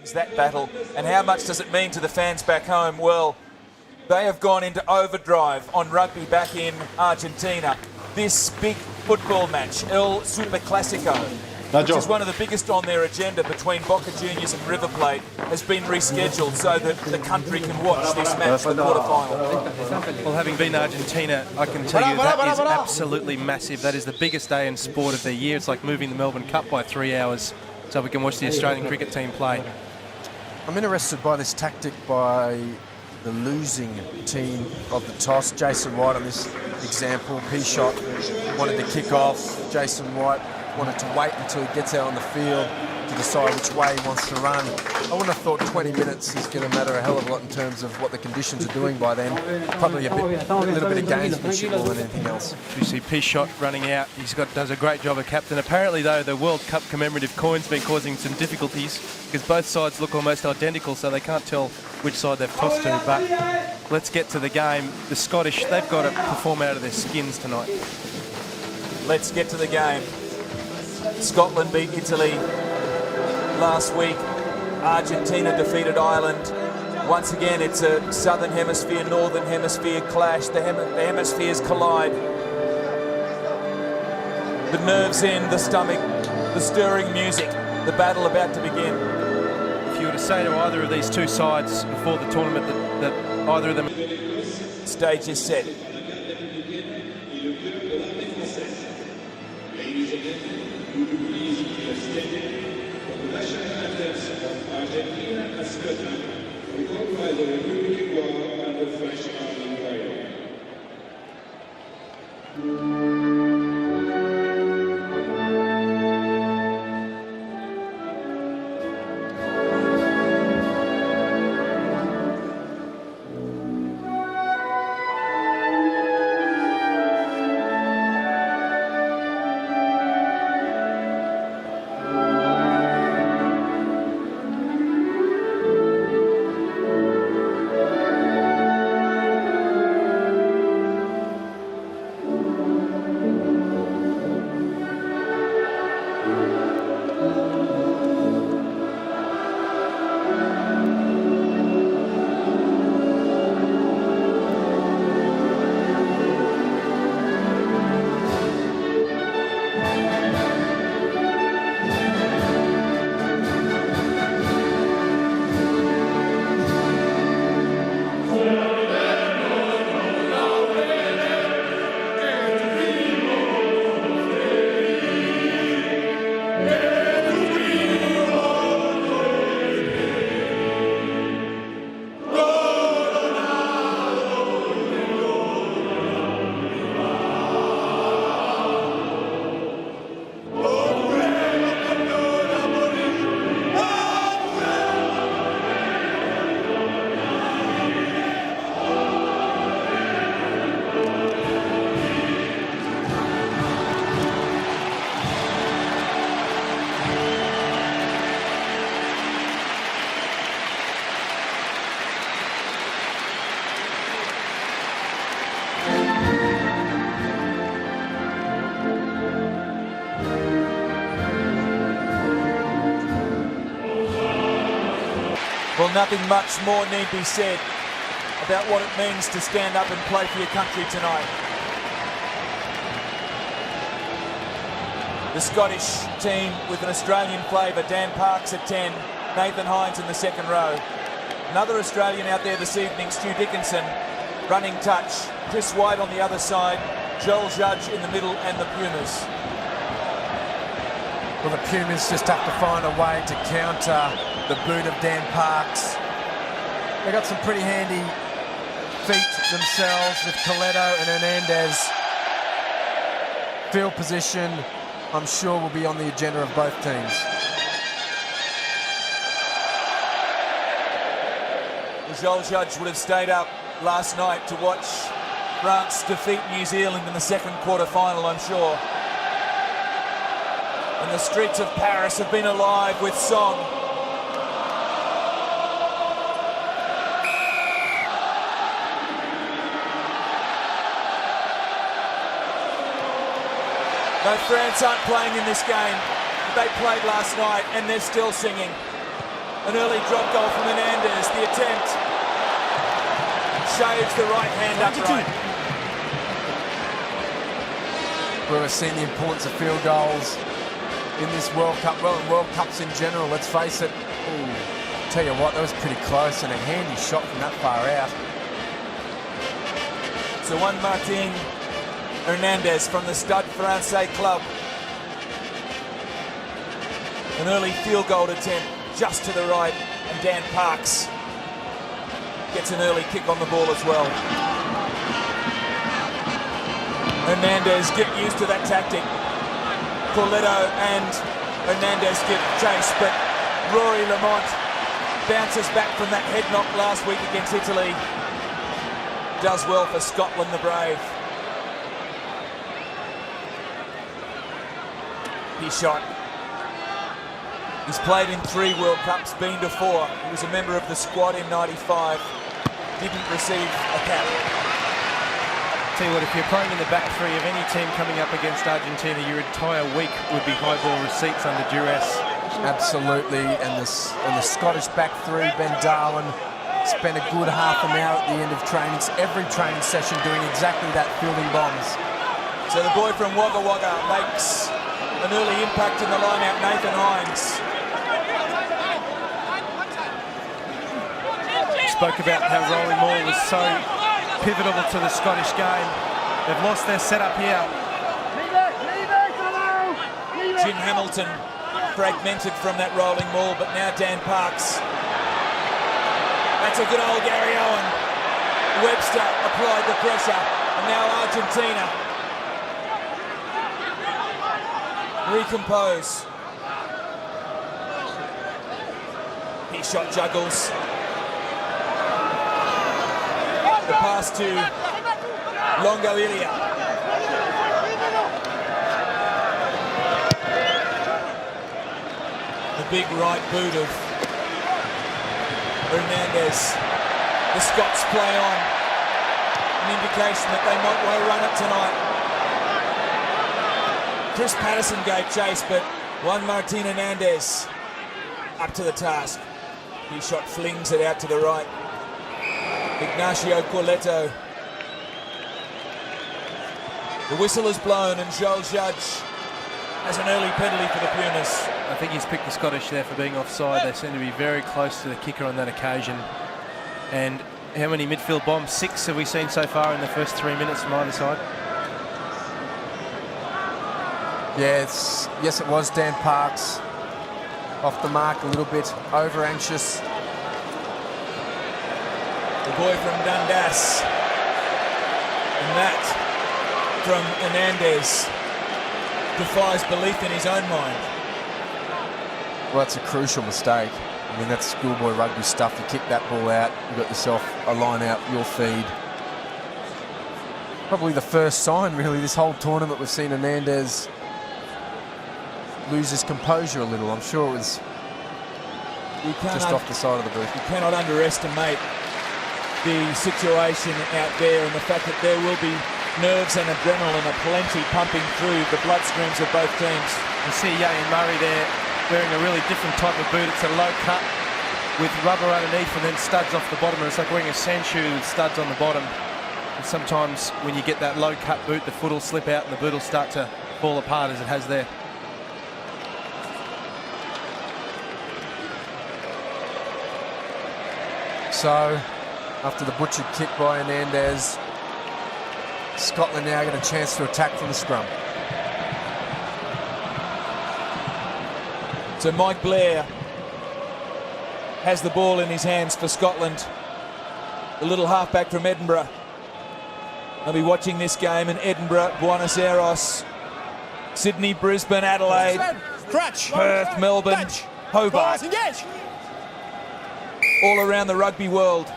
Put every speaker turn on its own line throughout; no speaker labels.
wins that battle. And how much does it mean to the fans back home? Well, they have gone into overdrive on rugby back in Argentina. This big football match, El Superclásico, which is one of the biggest on their agenda between Boca Juniors and River Plate, has been rescheduled so that the country can watch this match, the quarterfinal.
Well, having been to Argentina, I can tell you that is absolutely massive. That is the biggest day in sport of the year. It's like moving the Melbourne Cup by 3 hours so we can watch the Australian cricket team play.
I'm interested by this tactic by the losing team of the toss. Jason White on this example. P-Shot wanted to kick off. Jason White wanted to wait until he gets out on the field to decide which way he wants to run. I wouldn't have thought 20 minutes is going to matter a hell of a lot in terms of what the conditions are doing by then. Probably a little bit of gamesmanship more than anything else.
You see P-Shot running out. Does a great job of captain. Apparently, though, the World Cup commemorative coin's been causing some difficulties because both sides look almost identical, so they can't tell which side they've tossed to. But let's get to the game. The Scottish, they've got to perform out of their skins tonight.
Let's get to the game. Scotland beat Italy last week. Argentina defeated Ireland. Once again, it's a Southern Hemisphere, Northern Hemisphere clash. The hemispheres collide. The nerves in, the stomach, the stirring music, the battle about to begin.
If you were to say to either of these two sides before the tournament that either of them...
Stage is set. Well, nothing much more need be said about what it means to stand up and play for your country tonight. The Scottish team with an Australian flavour, Dan Parks at 10, Nathan Hines in the second row. Another Australian out there this evening, Stu Dickinson, running touch. Chris White on the other side, Joel Judge in the middle, and the Pumas.
Well, the Pumas just have to find a way to counter the boot of Dan Parks. They got some pretty handy feet themselves with Coletto and Hernandez. Field position, I'm sure, will be on the agenda of both teams.
Joel Judge would have stayed up last night to watch France defeat New Zealand in the second quarter-final, I'm sure. And the streets of Paris have been alive with song. No, France aren't playing in this game. They played last night and they're still singing. An early drop goal from Hernandez. The attempt shaves the right hand upright.
We've seen the importance of field goals in this World Cup, well, in World Cups in general, let's face it. Ooh, tell you what, that was pretty close and a handy shot from that far out.
So Juan Martin Hernandez from the Stade Francais club. An early field goal attempt just to the right, and Dan Parks gets an early kick on the ball as well. Hernandez get used to that tactic. Corletto and Hernandez give chase, but Rory Lamont bounces back from that head knock last week against Italy. Does well for Scotland the Brave. He shot. He's played in 3 World Cups, been to 4. He was a member of the squad in '95. Didn't receive a cap.
Tell you what, if you're playing in the back 3 of any team coming up against Argentina, your entire week would be high ball receipts under duress.
Absolutely, and the Scottish back 3, Ben Darwin, spent a good half an hour at the end of training, every training session doing exactly that, fielding bombs.
So the boy from Wagga Wagga makes an early impact in the line-out, Nathan Hines.
Spoke about how rolling ball was so pivotal to the Scottish game. They've lost their setup here.
Jim Hamilton fragmented from that rolling ball, but now Dan Parks. That's a good old Gary Owen. Webster applied the pressure, and now Argentina recompose. He shot juggles. The pass to Longo Ilia. The big right boot of Hernandez. The Scots play on. An indication that they might well run it tonight. Chris Patterson gave chase, but Juan Martin Hernandez up to the task. He shot flings it out to the right. Ignacio Corletto. The whistle is blown and Joel Judge has an early penalty for the Pumas.
I think he's picked the Scottish there for being offside. They seem to be very close to the kicker on that occasion. And how many midfield bombs? 6 have we seen so far in the first 3 minutes from either side?
Yes, it was Dan Parks. Off the mark a little bit, over anxious.
The boy from Dundas. And that from Hernandez defies belief in his own mind.
Well, that's a crucial mistake. I mean, that's schoolboy rugby stuff. You kick that ball out, you got yourself a line out, your feed. Probably the first sign, really, this whole tournament we've seen Hernandez lose his composure a little. I'm sure it was just off the side of the booth.
You cannot underestimate the situation out there and the fact that there will be nerves and adrenaline aplenty pumping through the bloodstreams of both teams.
You see Ian Murray there wearing a really different type of boot. It's a low cut with rubber underneath and then studs off the bottom. And it's like wearing a sand shoe with studs on the bottom. And sometimes when you get that low cut boot, the foot will slip out and the boot will start to fall apart as it has there.
So, after the butchered kick by Hernandez, Scotland now get a chance to attack from the scrum.
So Mike Blair has the ball in his hands for Scotland. The little halfback from Edinburgh. They'll be watching this game in Edinburgh, Buenos Aires, Sydney, Brisbane, Adelaide, Perth, Melbourne, Hobart. All around the rugby world.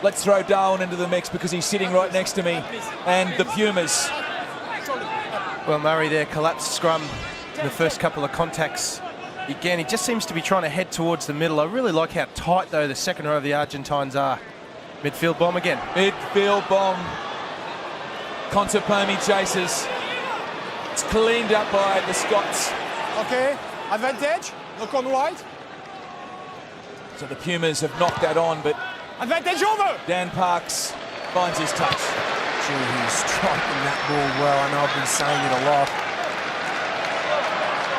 Let's throw Darwin into the mix because he's sitting right next to me. And the Pumas.
Well, Murray there collapsed scrum in the first couple of contacts. Again, he just seems to be trying to head towards the middle. I really like how tight, though, the second row of the Argentines are. Midfield bomb again.
Midfield bomb. Contepomi chases. It's cleaned up by the Scots.
Okay, advantage. Look on right.
So the Pumas have knocked that on, but
Advantage over!
Dan Parks finds his touch.
Gee, he's striking that ball well. I know I've been saying it a lot.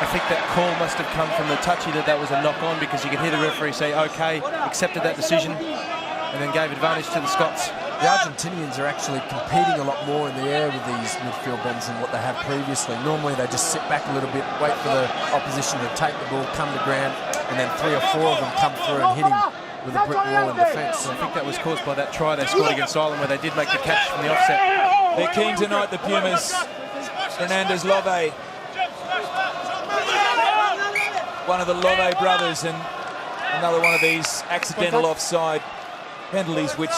I think that call must have come from the touchy that was a knock on, because you could hear the referee say, okay, accepted that decision, and then gave advantage to the Scots.
The Argentinians are actually competing a lot more in the air with these midfield bombs than what they have previously. Normally they just sit back a little bit, wait for the opposition to take the ball, come to ground, and then 3 or 4 of them come through and hit him with a brick wall in defence.
I think that was caused by that try they scored against Ireland, where they did make the catch from the offset.
They're keen tonight, the Pumas. Fernandez Love, one of the Love brothers, and another one of these accidental offside penalties which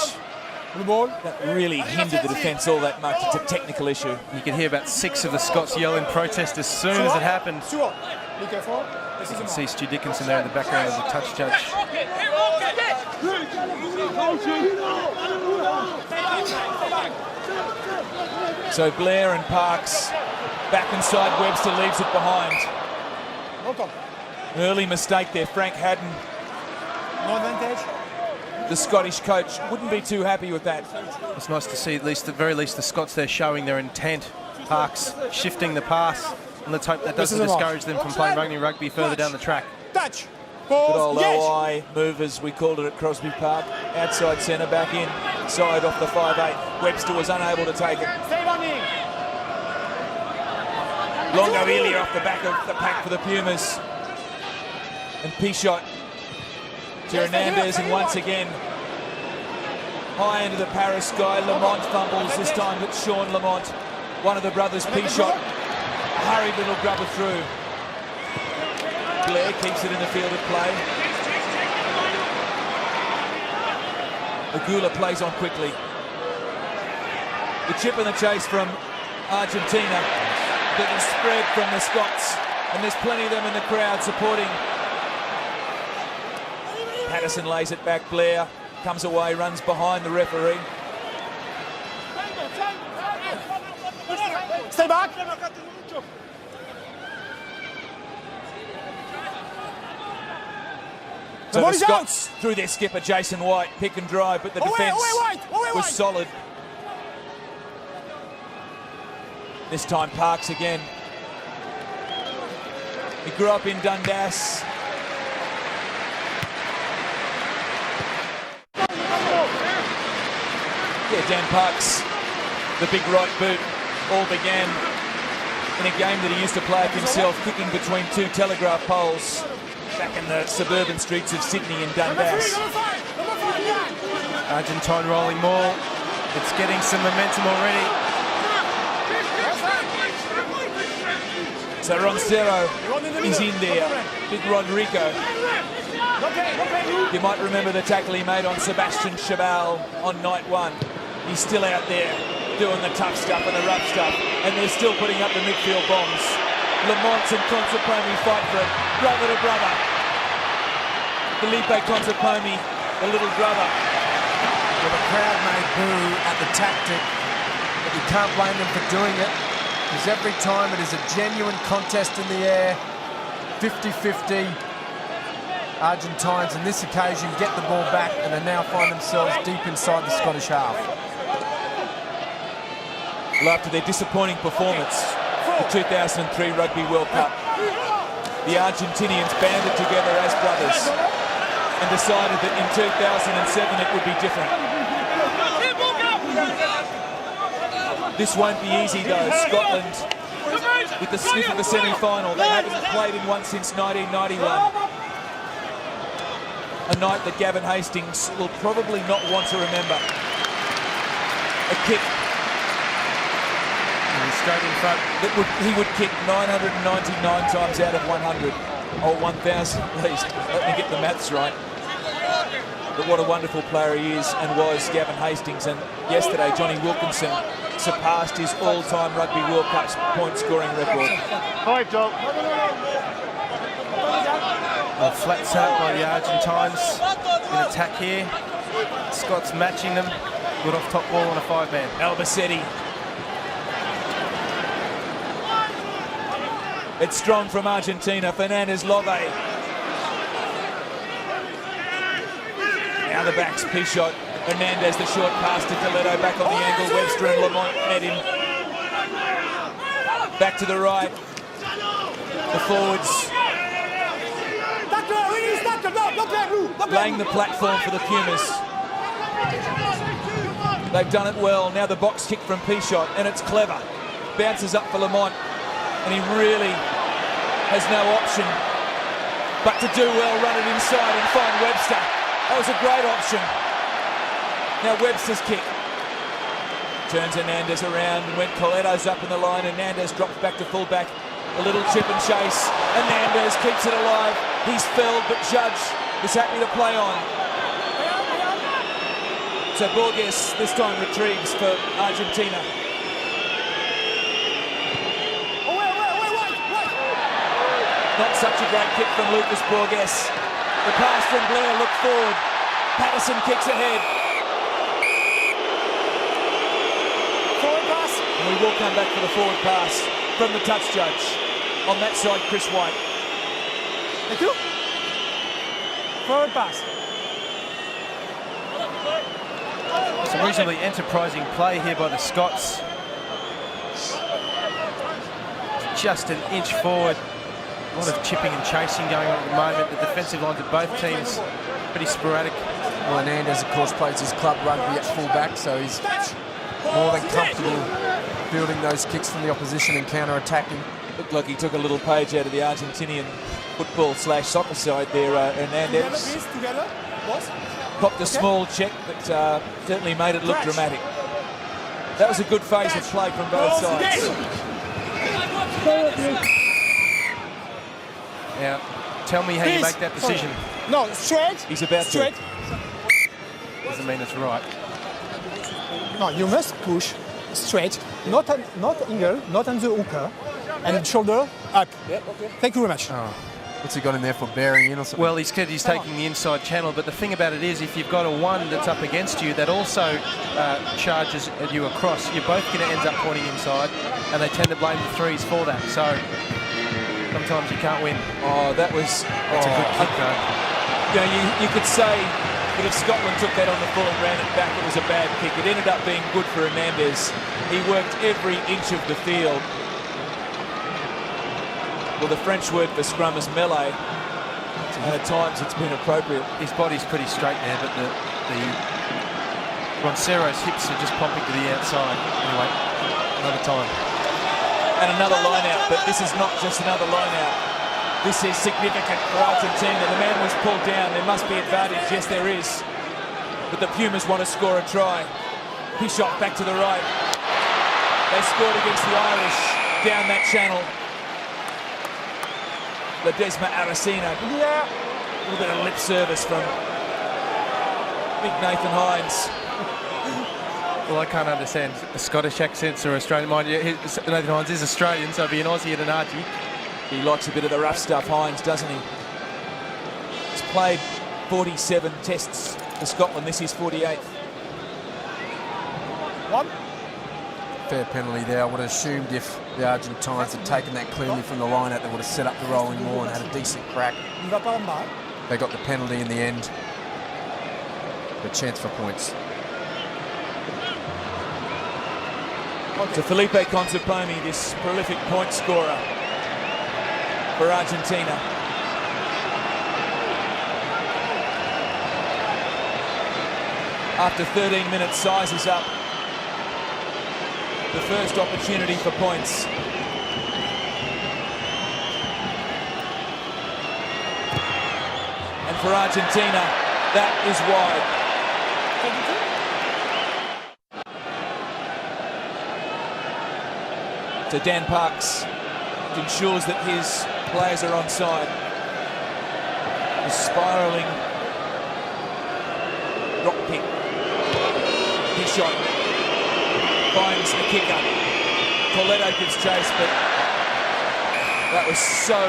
that really hindered the defence all that much. It's a technical issue.
You could hear about 6 of the Scots yell in protest as soon as it happened. You can see Stu Dickinson there in the background as the touch judge.
So Blair and Parks back inside. Webster leaves it behind. An early mistake there. Frank Haddon,
No advantage.
the Scottish coach, wouldn't be too happy with that.
It's nice to see, at least, at the very least, the Scots there showing their intent. Parks shifting the pass, and let's hope that doesn't discourage them from playing rugby further down the track.
Touch.
Good old OI move, as we called it at Crosby Park. Outside centre, back in. Side off the 5'8". Webster was unable to take it. Longo Elia off the back of the pack for the Pumas. And Pichot to Hernandez, and once again high into the Paris sky. Lamont fumbles, this time it's Sean Lamont, one of the brothers. Pichot, a hurried little grubber through. Blair keeps it in the field of play. Agula plays on quickly. The chip and the chase from Argentina, but the spread from the Scots, and there's plenty of them in the crowd supporting. Patterson lays it back. Blair comes away, runs behind the referee.
Stay back.
So the Scots, through their skipper Jason White, pick and drive, but the defence was solid. This time Parks again. He grew up in Dundas. Yeah, Dan Parks, the big right boot, all began in a game that he used to play up himself, kicking between 2 telegraph poles back in the suburban streets of Sydney and Dundas.
Argentine rolling maul. It's getting some momentum already.
So Roncero is in there. Big Rodrigo. You might remember the tackle he made on Sebastian Chabal on night 1. He's still out there doing the tough stuff and the rough stuff, and they're still putting up the midfield bombs. Lamont and Consopomi fight for it, brother to brother. Felipe Consopomi, the little brother.
Well, the crowd may boo at the tactic, but you can't blame them for doing it, because every time it is a genuine contest in the air, 50-50. Argentines on this occasion get the ball back, and they now find themselves deep inside the Scottish half.
Well, after their disappointing performance, the 2003 Rugby World Cup, the Argentinians banded together as brothers and decided that in 2007 it would be different. This won't be easy though. Scotland with the sniff of a semi-final. They haven't played in one since 1991. A night that Gavin Hastings will probably not want to remember. A kick.
Straight in front.
He would kick 999 times out of 100. Or 1,000 at least. Let me get the maths right. But what a wonderful player he is and was, Gavin Hastings. And yesterday, Johnny Wilkinson surpassed his all-time Rugby World Cup point-scoring record.
Well, flat set up by the Argentines in attack here. Scots matching them. Good off top ball on a 5-man.
Albacete. It's strong from Argentina. Fernandez Love. the backs, Pichot, Hernandez, the short pass to Toledo, back on the angle, Webster and Lamont met him. Back to the right, the forwards laying the platform for the Pumas. They've done it well. Now the box kick from Pichot, and it's clever. Bounces up for Lamont, and he really has no option but to do well, run it inside and find Webster. That was a great option. Now Webster's kick. Turns Hernandez around, and when Coletto's up in the line, Hernandez drops back to fullback. A little chip and chase. Hernandez keeps it alive. He's felled, but Judge is happy to play on. So Borges this time retrieves for Argentina. Not such a great kick from Lucas Borges. The pass from Blair looked forward. Patterson kicks ahead.
Forward pass.
And we will come back for the forward pass from the touch judge. On that side, Chris White.
Thank you. Forward pass.
Some reasonably enterprising play here by the Scots. Just an inch forward. A lot of chipping and chasing going on at the moment. The defensive lines of both teams pretty sporadic.
Well, Hernandez, of course, plays his club rugby at fullback, so he's more than comfortable fielding those kicks from the opposition and counter-attacking.
Looked like he took a little page out of the Argentinian football/soccer side there, Hernandez.
Together, boss.
Popped a small check, but certainly made it look dramatic. That was a good phase of play from both sides.
Now, tell me how you make that decision.
No, straight.
He's about
straight.
Doesn't mean it's right.
No, you must push straight, not angle, not on the hooker, and shoulder up. Thank you very much.
Oh, what's he got in there for bearing in or something?
Well, he's taking the inside channel, but the thing about it is if you've got a one that's up against you that also charges you across, you're both going to end up pointing inside, and they tend to blame the threes for that. So sometimes you can't win.
Oh, that's
a good kick, though.
You know, you could say that if Scotland took that on the full and ran it back, it was a bad kick. It ended up being good for Hernandez. He worked every inch of the field. Well, the French word for scrum is melee. And at times it's been appropriate.
His body's pretty straight there, but the Roncero's hips are just popping to the outside. Anyway, another time.
And another line out, but this is not just another line out. This is significant for Argentina. The man was pulled down. There must be advantage. Yes, there is. But the Pumas want to score a try. He shot back to the right. They scored against the Irish down that channel. Ledesma Aracena. A little bit of lip service from big Nathan Hines.
Well, I can't understand Scottish accents or Australian. Mind you, Nathan Hines is Australian, so it'd be an Aussie and an Archie.
He likes a bit of the rough stuff, Hines, doesn't he? He's played 47 tests for Scotland. This is 48th.
One.
Fair penalty there. I would have assumed if the Argentines had taken that cleanly from the line out, they would have set up the rolling more and had a decent crack. They got the penalty in the end. A chance for points.
To Felipe Consopomi, this prolific point scorer for Argentina. After 13 minutes, size is up. The first opportunity for points. And for Argentina, that is wide. So Dan Parks ensures that his players are onside. The spiralling drop kick. His shot finds a kicker. Coletto gives chase, but that was so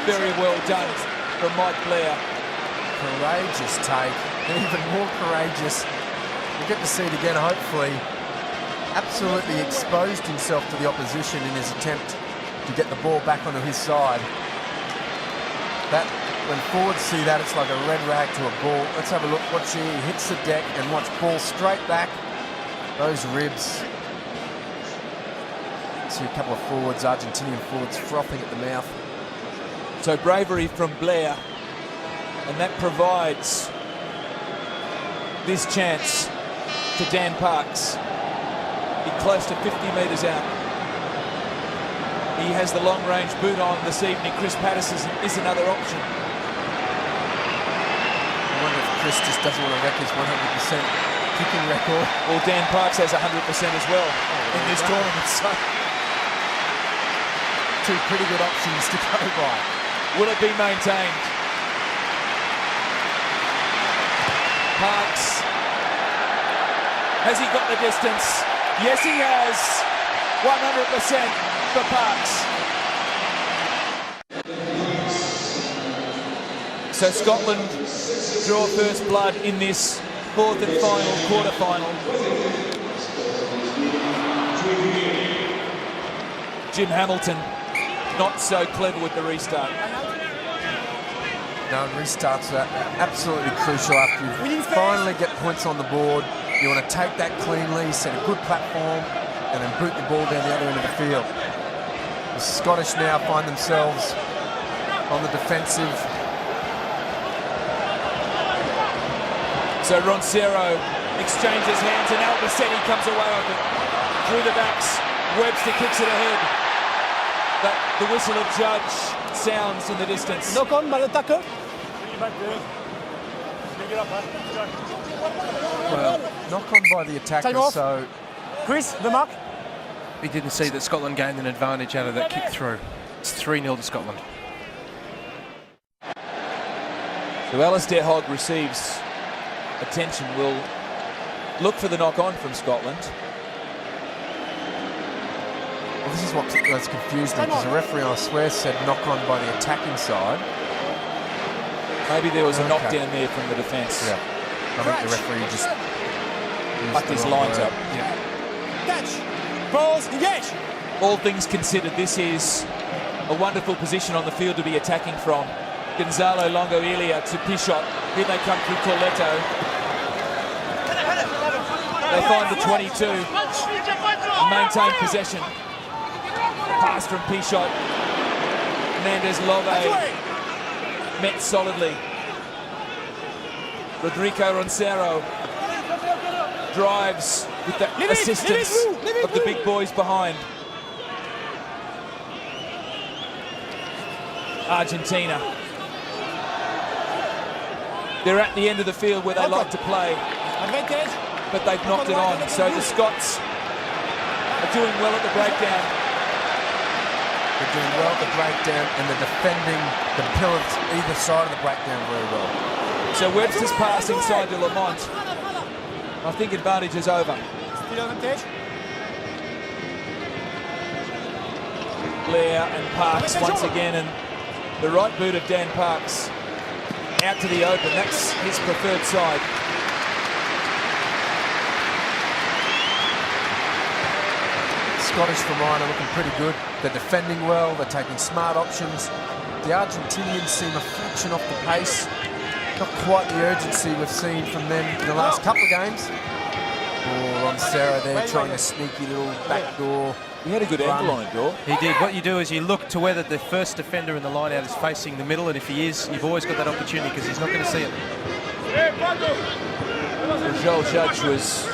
very well done from Mike Blair.
Courageous take, and even more courageous. We'll get to see it again, hopefully. Absolutely exposed himself to the opposition in his attempt to get the ball back onto his side. That when forwards see that, it's like a red rag to a ball. Let's have a look. Watch here. He hits the deck and watch ball straight back. Those ribs. See a couple of forwards, Argentinian forwards, frothing at the mouth.
So bravery from Blair, and that provides this chance to Dan Parks. Be close to 50 metres out. He has the long-range boot on this evening. Chris Patterson is another option.
I wonder if Chris just doesn't want to wreck his 100% kicking record.
Well, Dan Parks has 100% as well in this tournament. So
two pretty good options to go by.
will it be maintained? Parks. Has he got the distance? Yes, he has. 100% for Parks. So Scotland draw first blood in this fourth and final quarter-final. Jim Hamilton not so clever with the restart.
No, restarts are absolutely crucial after you finally get points on the board. You want to take that cleanly, set a good platform, and then boot the ball down the other end of the field. The Scottish now find themselves on the defensive.
So Roncero exchanges hands and Albacete comes away with it. Through the backs, Webster kicks it ahead. But the whistle of Judge sounds in the distance.
Knock on by the tackle.
Well, knock on by the attacker,
Time off.
so
Chris, the mark.
He didn't see that Scotland gained an advantage out of that kick through. It's 3-0 to Scotland.
So Alistair Hogg receives attention. Will look for the knock on from Scotland.
well, this is what has confused me, because the referee, I swear, said knock on by the attacking side.
Maybe there was a
Okay.
knockdown there from the defence.
Yeah, I think the referee just
Fucked his lines up.
Yeah.
Catch. Pause. Engage.
All things considered, this is a wonderful position on the field to be attacking from. Gonzalo Longoilia to Pichot. Here they come through Corletto. They find the 22 and maintain possession. Pass from Pichot. Mendes Love met solidly. Rodrigo Roncero drives with the assistance of the big boys behind. Argentina. They're at the end of the field where they like to play,
Advantage.
but they've knocked it on. So the Scots are doing well at the breakdown.
They're doing well at the breakdown, and they're defending the pillars either side of the breakdown very well.
So Webster's pass inside to Lamont. I think advantage is over.
Still advantage.
Blair and Parks once again, and the right boot of Dan Parks out to the open. That's his preferred side.
Scottish for mine are looking pretty good. They're defending well, they're taking smart options. The Argentinians seem a fraction off the pace. Not quite the urgency we've seen from them in the last couple of games. Oh, Roncero there trying a sneaky little backdoor.
He had a good angle on it, Dor.
He did. What you do is you look to whether the first defender in the line-out is facing the middle, and if he is, you've always got that opportunity because he's not going to see it.
Joel Judge was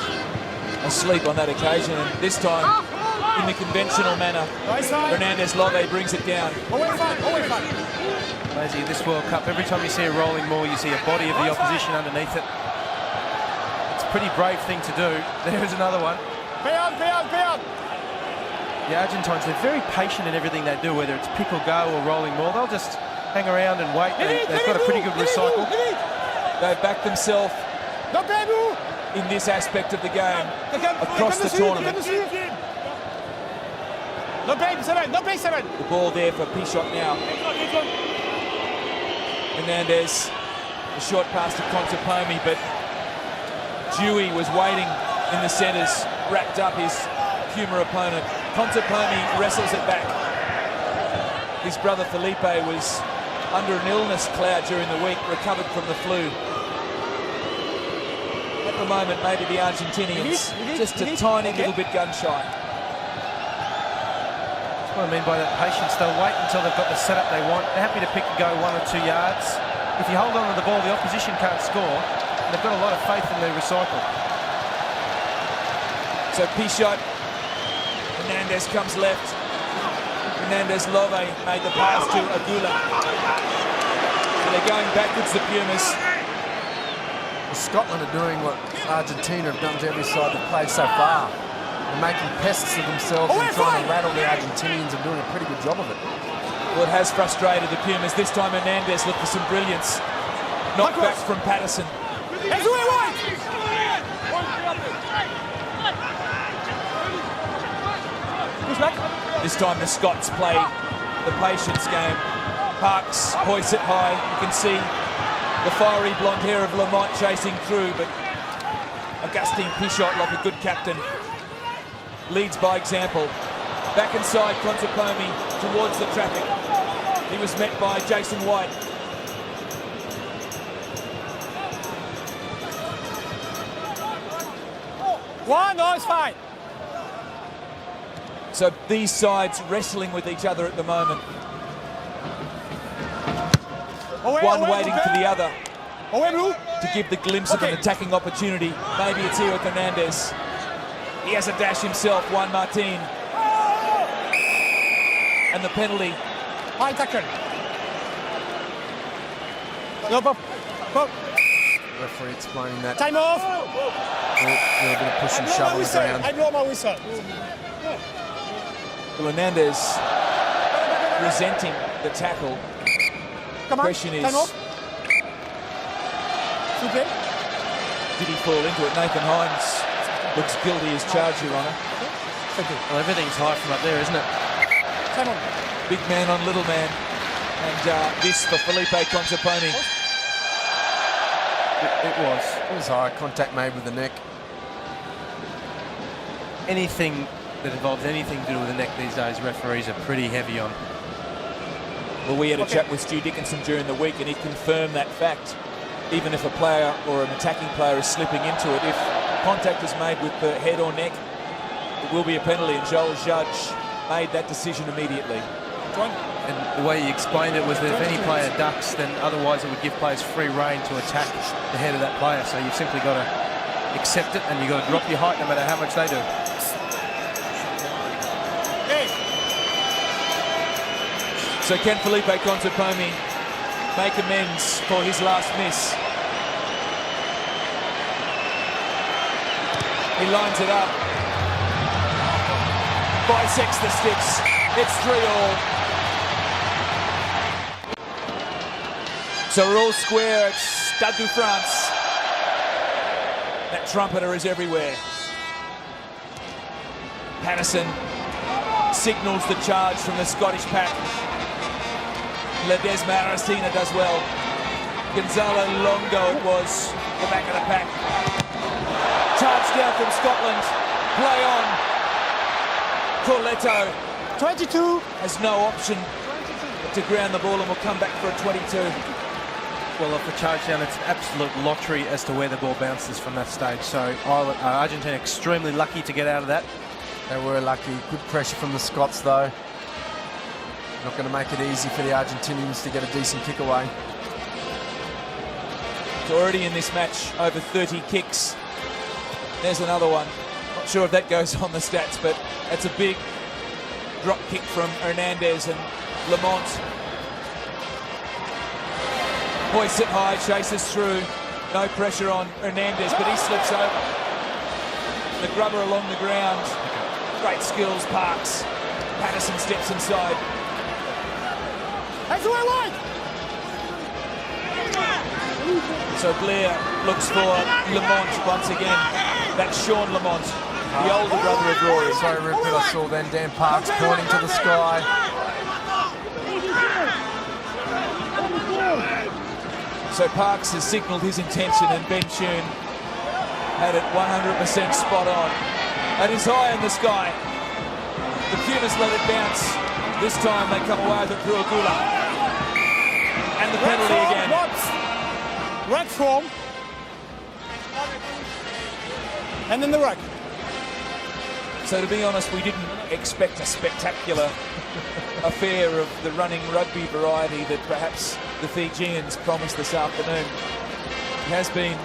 asleep on that occasion, and this time, in the conventional manner, Hernandez Love brings it down.
Lazy, this World Cup, every time you see a rolling maul, you see a body of the opposition underneath it. It's a pretty brave thing to do. There's another one.
Pay on.
The Argentines, they're very patient in everything they do, whether it's pick or go or rolling maul. They'll just hang around and wait. They've got a pretty good recycle.
They've backed themselves in this aspect of the game across the tournament.
No play 7.
The ball there for Pichot now. Hernandez, a short pass to Contepomi, but Dewey was waiting in the centres, wrapped up his humour opponent. Contepomi wrestles it back. His brother Felipe was under an illness cloud during the week, recovered from the flu. At the moment, maybe the Argentinians just a tiny little bit gun-shy.
That's what I mean by that patience. They'll wait until they've got the setup they want. They're happy to pick and go 1 or 2 yards. If you hold on to the ball, the opposition can't score. They've got a lot of faith in their recycle.
So Pichot, Hernandez comes left. Hernandez Love made the pass to Agula. So they're going backwards, the Pumas.
Well, Scotland are doing what Argentina have done to every side they've played so far. They're making pests of themselves and trying to rattle the Argentinians and doing a pretty good job of it.
Well, it has frustrated the Pumas. This time Hernandez looked for some brilliance. Knocked back from Patterson. This time the Scots play the patience game. Parks hoists it high. You can see the fiery blonde hair of Lamont chasing through, but Augustine Pichot, like a good captain, leads by example. Back inside, Contepomi towards the traffic. He was met by Jason White.
No, it's fine.
So these sides wrestling with each other at the moment. One waiting for the other to give the glimpse of an attacking opportunity. Maybe it's here with Hernandez. He has a dash himself, Juan Martin. And the penalty.
High tackle. No, pop.
Referee explaining that.
Time off.
A little bit of push and shove on the ground.
I blow my whistle.
Well, Hernandez resenting the tackle.
Come on.
Question is,
Time off. Okay.
did he fall into it? Nathan Hines looks guilty as charged, Your Honour.
Well, everything's high from up there, isn't it?
Time on.
Big man on little man. And this for Felipe Contepomi.
It was.
It was high contact made with the neck.
Anything that involves anything to do with the neck these days, referees are pretty heavy on.
Well, we had a chat with Stu Dickinson during the week and he confirmed that fact. Even if a player or an attacking player is slipping into it, if contact is made with the head or neck, it will be a penalty, and Joel Judge made that decision immediately.
And the way he explained it was that if any player ducks, then otherwise it would give players free rein to attack the head of that player. So you've simply got to accept it, and you've got to drop your height no matter how much they do.
So can Felipe Contepomi make amends for his last miss? He lines it up. Bisects the sticks. It's 3-all. So we're all square at Stade de France. That trumpeter is everywhere. Patterson signals the charge from the Scottish pack. Ledesma Aracena does well. Gonzalo Longo it was, the back of the pack. Charge down from Scotland. Play on. Corletto
22.
has no option to ground the ball and will come back for a 22.
Well, off the charge down, it's an absolute lottery as to where the ball bounces from that stage. So Argentina extremely lucky to get out of that.
They were lucky. Good pressure from the Scots, though. Not going to make it easy for the Argentinians to get a decent kick away.
It's already in this match over 30 kicks. There's another one. Not sure if that goes on the stats, but that's a big drop kick from Hernandez and Lamont. Hoists it high, chases through. No pressure on Hernandez, but he slips over. The grubber along the ground. Great skills, Parks. Patterson steps inside.
That's the way I like.
So Blair looks for Lamont once again. That's Sean Lamont, the older brother of Rory.
So Rupert, I saw then Dan Parks pointing to the sky.
So Parks has signalled his intention and Ben Tune had it 100% spot on. That is high in the sky. The Pumas let it bounce. This time they come away with it through Agula. And the penalty again.
Rack form. And then the rack.
So to be honest, we didn't expect a spectacular affair of the running rugby variety that perhaps the Fijians promised this afternoon. It has been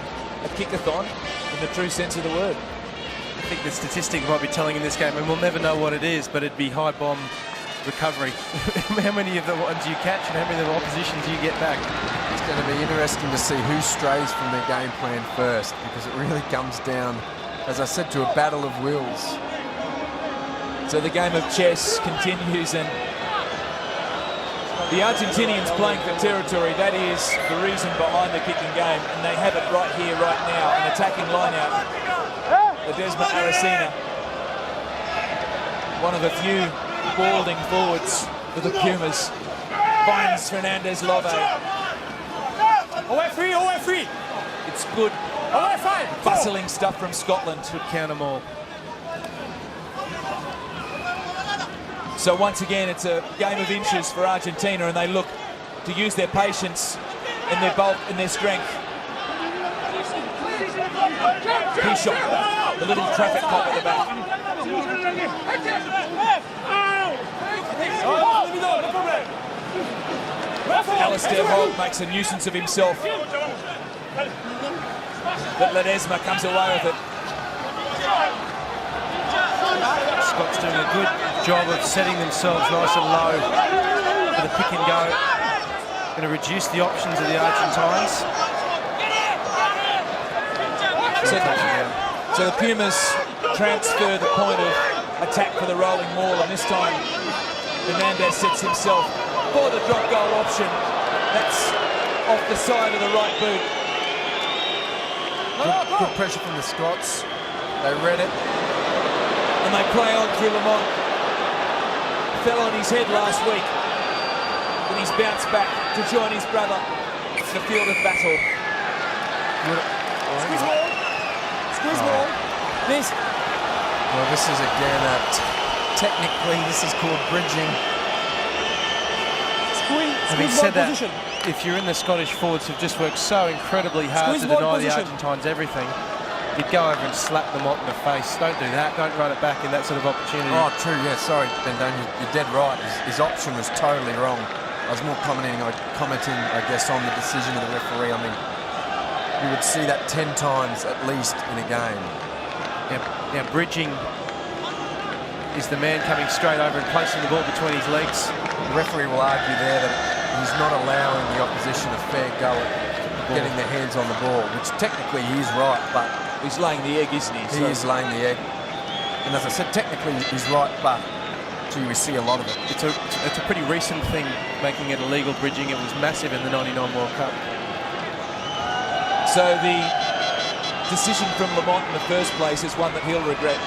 a kickathon in the true sense of the word.
I think the statistic might be telling in this game, and we'll never know what it is, but it'd be high bomb recovery. How many of the ones you catch and how many of the oppositions you get back?
It's going to be interesting to see who strays from their game plan first, because it really comes down, as I said, to a battle of wills.
So the game of chess continues, and the Argentinians playing for territory, that is the reason behind the kicking game, and they have it right here, right now. An attacking line-out. Ledesma Aracena, one of a few balding forwards for the Pumas, finds Fernandez Love.
Away free.
It's good,
Away 5.
bustling stuff from Scotland.
Good counter maul.
So once again, it's a game of inches for Argentina, and they look to use their patience and their bulk and their strength. P-shot, the little traffic cop at the back. Alistair Hogg makes a nuisance of himself, but Ledesma comes away with it.
Scott's doing a good job of setting themselves nice and low for the pick and go. Going to reduce the options of the Argentines.
So the Pumas transfer the point of attack for the rolling maul, and this time Fernandez sets himself for the drop goal option. That's off the side of the right boot.
Good pressure from the Scots. They read it.
And they play on through Lamont. Fell on his head last week, but he's bounced back to join his brother in the field of battle.
Squeeze ball. Squeeze ball. Please.
Well, this is again, technically, this is called bridging.
Having said that, if you're in the Scottish forwards who've just worked so incredibly hard to deny the Argentines everything, you'd go over and slap them in the face. Don't do that. Don't run it back in that sort of opportunity.
Oh, true, yeah, sorry, Bendone, you're dead right. His option was totally wrong. I was more commenting, I guess, on the decision of the referee. I mean, you would see that 10 times at least in a game.
Now, bridging is the man coming straight over and placing the ball between his legs.
The referee will argue there that he's not allowing the opposition a fair go at getting their hands on the ball, which technically he is right, but
He's laying the egg, isn't he?
he is laying the egg. And as I said, technically he's right, but gee, we see a lot of it.
It's a pretty recent thing, making it illegal bridging. It was massive in the '99 World Cup.
So the decision from Lamont in the first place is one that he'll regret.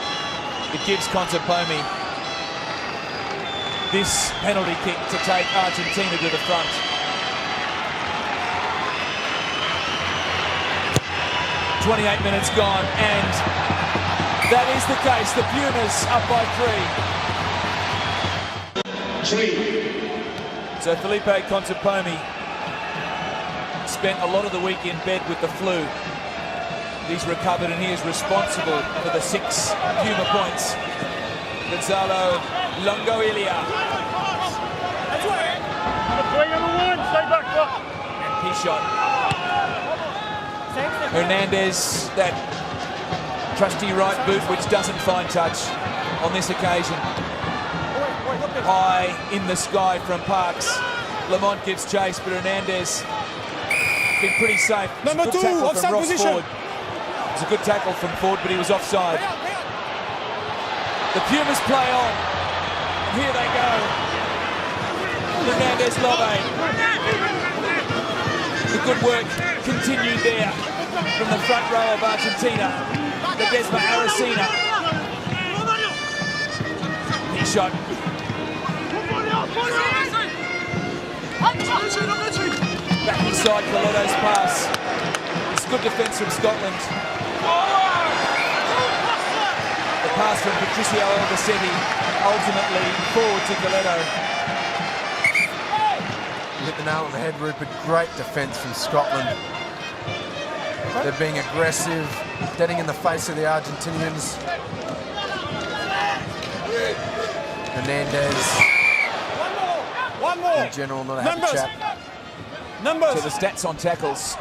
It gives Contepomi this penalty kick to take Argentina to the front. .28 minutes gone, and that is the case. The Pumas up by 3. So Felipe Contepomi spent a lot of the week in bed with the flu. He's recovered and he is responsible for the 6 Puma points. Gonzalo Longoilia. And P-shot. Hernandez, that trusty right boot which doesn't find touch on this occasion. High in the sky from Parks. Lamont gives chase, but Hernandez been pretty safe.
Number 2, offside position.
Ford. It was a good tackle from Ford, but he was offside. The Pumas play on. Here they go. Fernandez Love. The good work continued there from the front row of Argentina. Ledesma Aracena. He shot. Back inside Colotto's pass. It's good defence from Scotland. The pass from Patricio Alvacetti, ultimately forward to Colotto.
You hit the nail on the head, Rupert. Great defence from Scotland. They're being aggressive, getting in the face of the Argentinians. Hernandez,
One more.
in general, not a happy chap.
So the stats on tackles.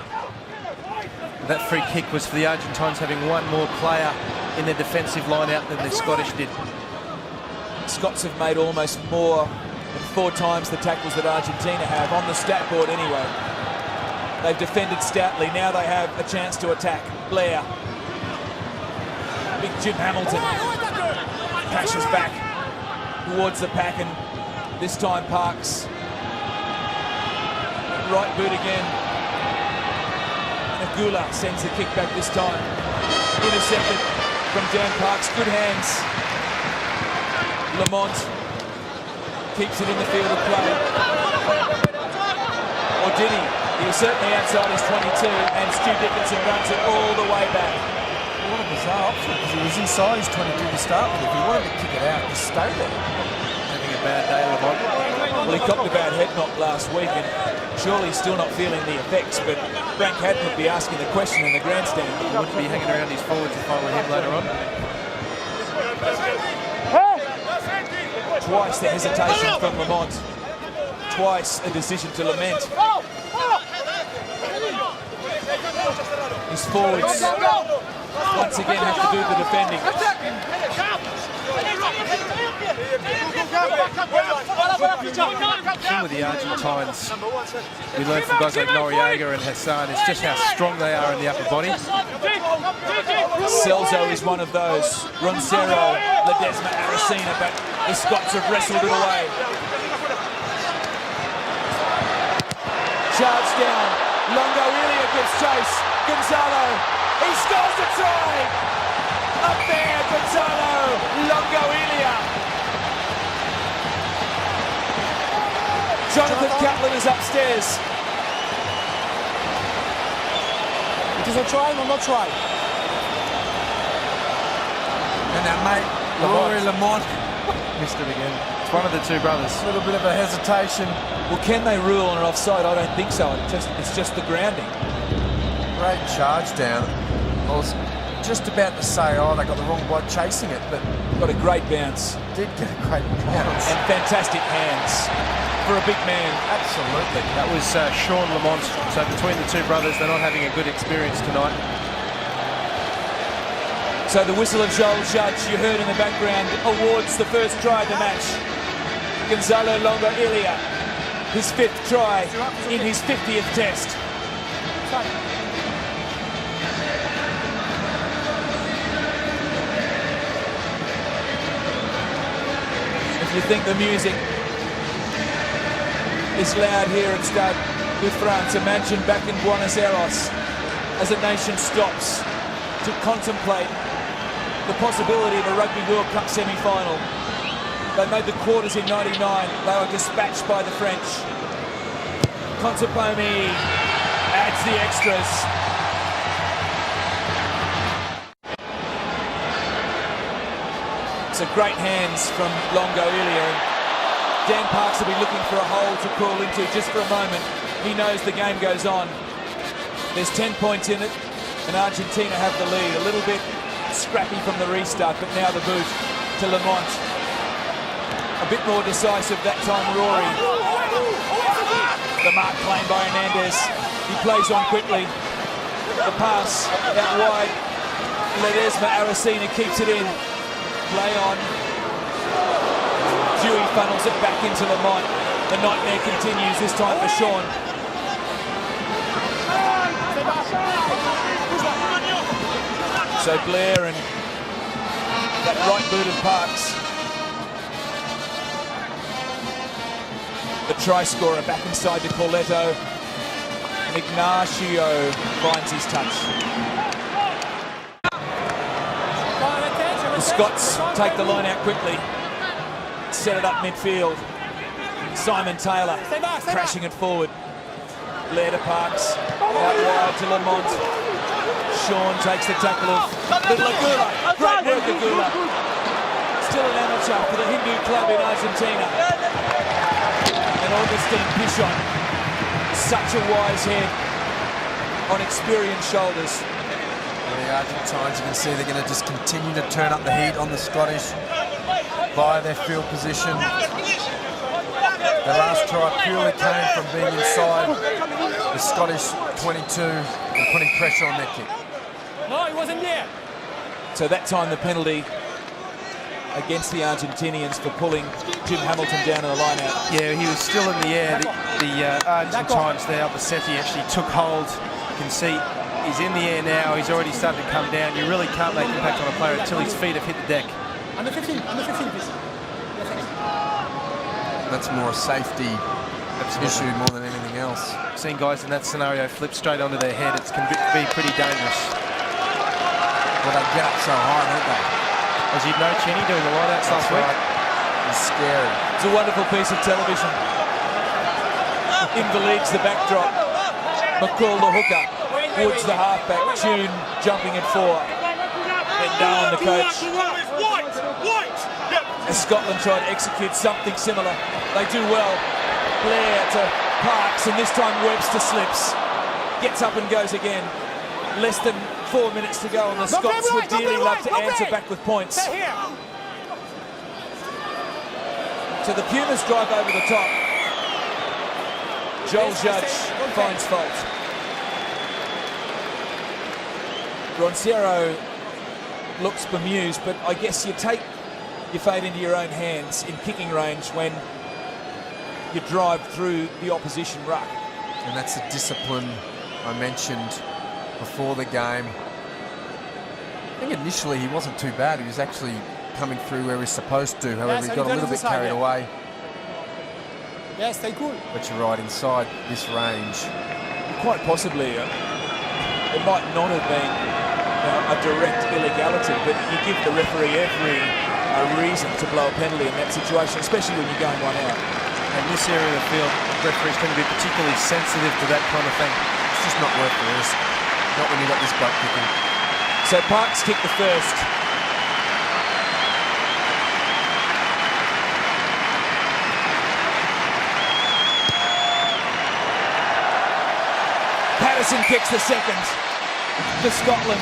That free kick was for the Argentines having one more player in their defensive line out than the Scottish did.
Scots have made almost more than 4 times the tackles that Argentina have, on the stat board anyway. They've defended stoutly. Now they have a chance to attack. Blair. Big Jim Hamilton crashes back towards the pack, and this time Parks. Right boot again. And Agula sends the kick back this time. Intercepted from Dan Parks. Good hands. Lamont keeps it in the field of play. Or did he? He was certainly outside his 22, and Stu Dickinson runs it all the way back.
What a bizarre option, because he was inside his 22 to start with. If he wanted to kick it out, just stay there.
Having a bad day, Lamont.
Well, he copped a bad head knock last week, and surely still not feeling the effects, but Frank Haddon would be asking the question in the grandstand.
He wouldn't be hanging around his forwards if I were him later on.
Twice the hesitation from Lamont. Twice a decision to lament. His forwards once again have to do the defending.
The thing with the Argentines, we learned from guys like Noriega and Hassan, is just how strong they are in the upper body.
Celso is one of those. Roncero, Ledesma, Aracena, but the Scots have wrestled it away. Charge down. Longo Ilia gives chase. Gonzalo. He scores the try. Up there, Gonzalo. Longo Ilia. Jonathan Catlin is upstairs.
It is a try or not try?
And our mate, Rory Lamont,
Missed it again. It's one of the two brothers.
a little bit of a hesitation.
Well, can they rule on an offside? I don't think so. It's just the grounding.
Great charge down. I was just about to say, oh, they got the wrong bloke chasing it, but
Got a great bounce
did get a great bounce.
and fantastic hands for a big man.
Absolutely.
That was Sean Lamont. So between the two brothers, they're not having a good experience tonight.
So the whistle of Joel Judge, you heard in the background, awards the first try of the match. Gonzalo Longo Ilia, his 5th try in his 50th test. If you think the music is loud here at Stade de France, imagine back in Buenos Aires as a nation stops to contemplate the possibility of a Rugby World Cup semi-final. They made the quarters in '99. They were dispatched by the French. Contepomi adds the extras. So great hands from Longo Ilia. Dan Parks will be looking for a hole to crawl into just for a moment. He knows the game goes on. There's 10 points in it, and Argentina have the lead. A little bit scrappy from the restart, but now the boot to Lamont. A bit more decisive that time, Rory. The mark claimed by Hernandez. He plays on quickly. The pass out wide. Ledesma Aracena keeps it in. Play on. Dewey funnels it back into Lamont. The nightmare continues, this time for Sean. So Blair and that right boot of Parks. The try scorer back inside to Corletto. And Ignacio finds his touch. The Scots take the line out quickly. Set it up midfield. Simon Taylor crashing it forward. Blair to Parks. Out wide to Lamont. Sean takes the tackle of Little Agula. Great work, Agula. Still an amateur for the Hindu club in Argentina. And Augustine Pichon Such a wise head on experienced shoulders.
And the Argentines, you can see they're going to just continue to turn up the heat on the Scottish via their field position. The last try purely came from being inside the Scottish 22 and putting pressure on their kick.
No, he wasn't there.
So that time the penalty against the Argentinians for pulling Jim Hamilton down in the line-out.
Yeah, he was still in the air. The Argentines there, Albacete actually took hold. You can see he's in the air now. He's already started to come down. You really can't make impact on a player until his feet have hit the deck.
Under 15, please.
That's more a safety issue more than anything else.
Seeing guys in that scenario flip straight onto their head, it can be pretty dangerous.
Well, they get up so high, don't they?
As you'd know, Cheney doing the lineouts last week.
It's scary.
It's a wonderful piece of television. Invalides the backdrop. McCall the hooker. Woods the halfback. Tune jumping in 4. Then Darwin the coach. As Scotland try to execute something similar, they do well. Blair to Parks, and this time Webster slips. Gets up and goes again. Less than 4 minutes to go, and the Scots would dearly love to answer back with points. So the Pumas drive over the top. Joel Judge finds fault. Roncero looks bemused, but I guess you take your fate into your own hands in kicking range when you drive through the opposition ruck.
And that's the discipline I mentioned before the game. I think initially he wasn't too bad. He was actually coming through where he's supposed to. However, he got a little bit carried away.
Yes, stay cool.
But you're right, inside this range.
Quite possibly, it might not have been a direct illegality, but you give the referee every reason to blow a penalty in that situation, especially when you're going one out.
And this area of the field, referees can be particularly sensitive to that kind of thing.
It's just not worth the risk. Not when you've got this butt kicking.
So Parks kicked the first. Patterson kicks the second. For Scotland,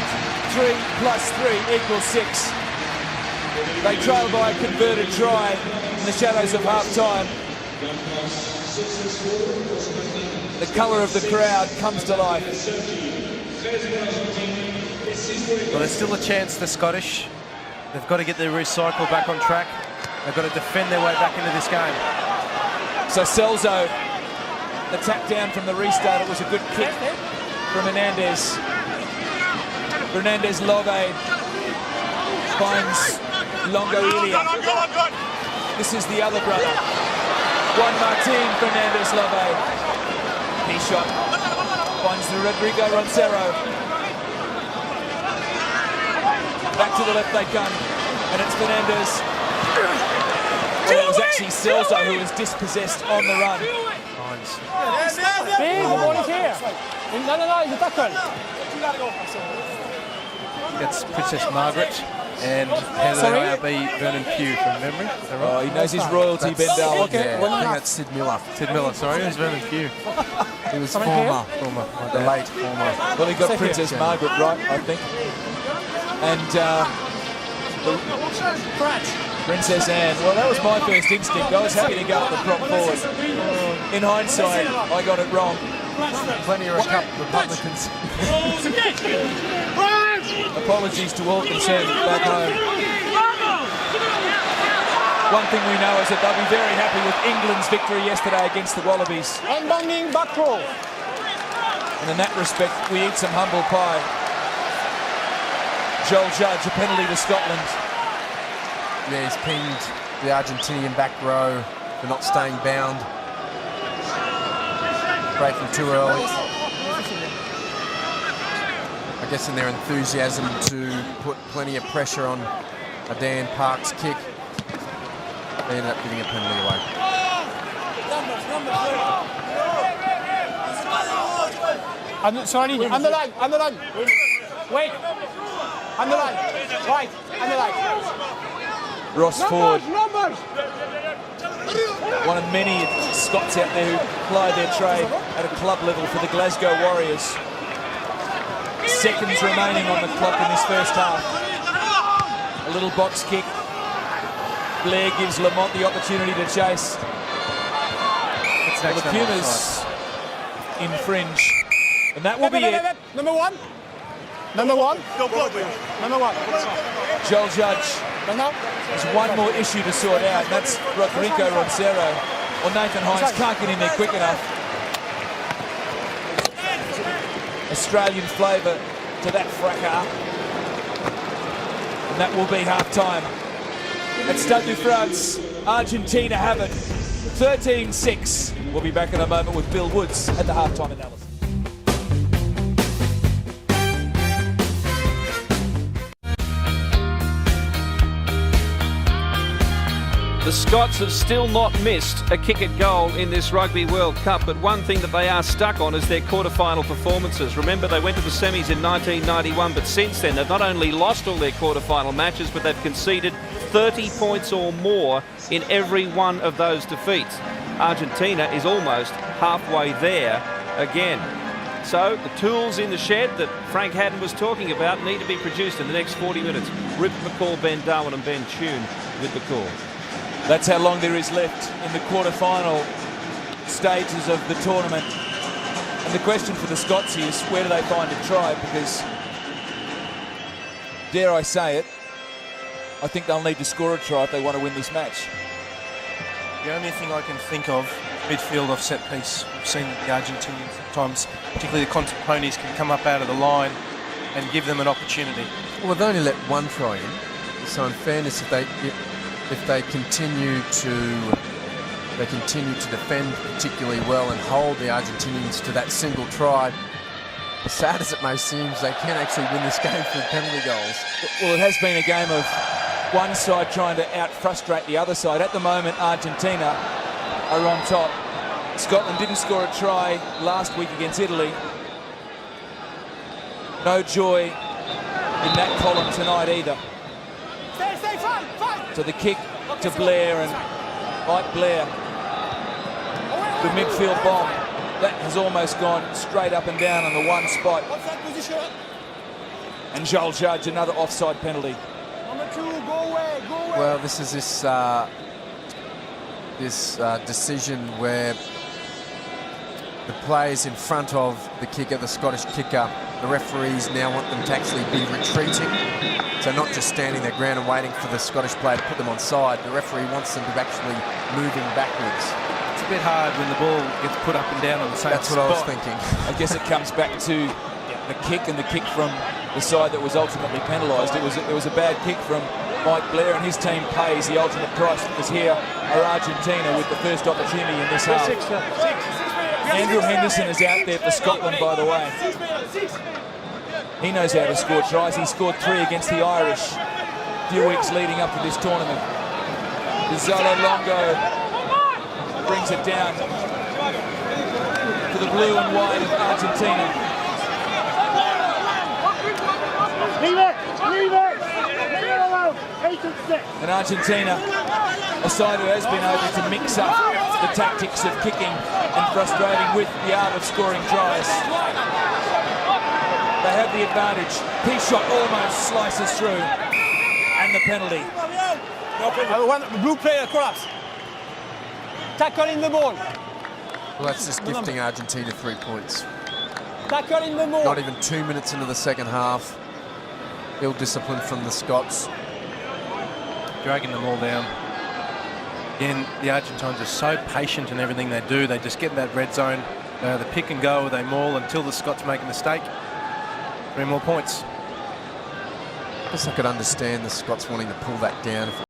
3 + 3 = 6. They trail by a converted try in the shadows of half-time. The colour of the crowd comes to life.
Well, there's still a chance, the Scottish. They've got to get their recycle back on track. They've got to defend their way back into this game.
So Celso, the tap down from the restart, it was a good kick from Hernandez. Hernandez Love finds Longo Ilia. This is the other brother. Juan Martin Fernandez Love. He shot. Finds the Rodrigo Roncero. Back to the left they come. And it's Fernandez. Well, it was actually Celso who was dispossessed on the run.
Big, the ball is here. No, it's a tackle.
That's Princess Margaret and Heather IRB Vernon Pugh from memory. Is that right?
Oh, he knows his royalty, Ben Dell.
Okay, I think that's Sid Miller.
Sid Miller, sorry, it was Vernon Pugh.
He was former, the late former.
Well, he got Princess Margaret right, I think. And Princess Anne. Well, that was my first instinct. I was happy to go with the prop forward. In hindsight, I got it wrong.
Plenty of Republicans.
Apologies to all concerned back home. One thing we know is that they'll be very happy with England's victory yesterday against the Wallabies.
Unbundling back row.
And in that respect, we eat some humble pie. Joel Judge, a penalty to Scotland.
Yeah, he's pinged the Argentinian back row for not staying bound. Breaking too early. I guess in their enthusiasm to put plenty of pressure on a Dan Parks kick, they ended up giving a penalty away.
Sorry, underline. Wait. Underline. Right, underline.
Ross Ford one of many Scots out there who ply their trade at a club level for the Glasgow Warriors. Seconds remaining on the clock in this first half. A little box kick. Blair gives Lamont the opportunity to chase. Well, the Pumas infringe. And that will be it.
Number one. Number one. Number one.
Joel Judge has one more issue to sort out, and that's Rodrigo Roncero. Well, Nathan Hines can't get in there quick enough. Australian flavour to that fracas. And that will be half-time. At Stade de France, Argentina have it. 13-6. We'll be back in a moment with Bill Woods at the half-time analysis.
The Scots have still not missed a kick at goal in this Rugby World Cup, but one thing that they are stuck on is their quarter-final performances. Remember, they went to the semis in 1991, but since then they've not only lost all their quarter-final matches, but they've conceded 30 points or more in every one of those defeats. Argentina is almost halfway there again. So the tools in the shed that Frank Haddon was talking about need to be produced in the next 40 minutes. Rip McCall, Ben Darwin and Ben Tune with the call.
That's how long there is left in the quarter-final stages of the tournament. And the question for the Scots is, where do they find a try? Because, dare I say it, I think they'll need to score a try if they want to win this match.
The only thing I can think of, midfield off set piece. We've seen the Argentinians sometimes, particularly the Contemporaries, can come up out of the line and give them an opportunity.
Well, they've only let one try in. So in fairness, if they continue to defend particularly well and hold the Argentinians to that single try, as sad as it may seem, they can actually win this game through penalty goals.
Well, it has been a game of one side trying to out-frustrate the other side. At the moment, Argentina are on top. Scotland didn't score a try last week against Italy. No joy in that column tonight either. So the kick to Blair, and Mike Blair, the midfield bomb, that has almost gone straight up and down on the one spot. And Joel Judge, another offside penalty.
Number two, go away, go away.
Well, this is this decision where the players in front of the kicker, the Scottish kicker, the referees now want them to actually be retreating. So not just standing their ground and waiting for the Scottish player to put them on side. The referee wants them to be actually moving backwards.
It's a bit hard when the ball gets put up and down on the same spot.
That's what I was thinking.
I guess it comes back to the kick, and the kick from the side that was ultimately penalised. It was a bad kick from Mike Blair, and his team pays the ultimate price, because here are Argentina with the first opportunity in this half. Andrew Henderson is out there for Scotland, by the way. He knows how to score tries. He scored 3 against the Irish a few weeks leading up to this tournament. Gonzalo Longo brings it down to the blue and white of Argentina.
Leave it alone. 8 and 6.
And Argentina, a side who has been able to mix up the tactics of kicking and frustrating with the art of scoring tries. They have the advantage. P-shot almost slices through. And the penalty.
One blue player collapse. Tackle in the ball.
Well, that's just gifting Argentina 3 points.
Tackle in the ball.
Not even 2 minutes into the second half. Ill discipline from the Scots.
Dragging them all down. Again, the Argentines are so patient in everything they do. They just get in that red zone, the pick and go, they maul until the Scots make a mistake. 3 more points.
I guess I could understand the Scots wanting to pull that down if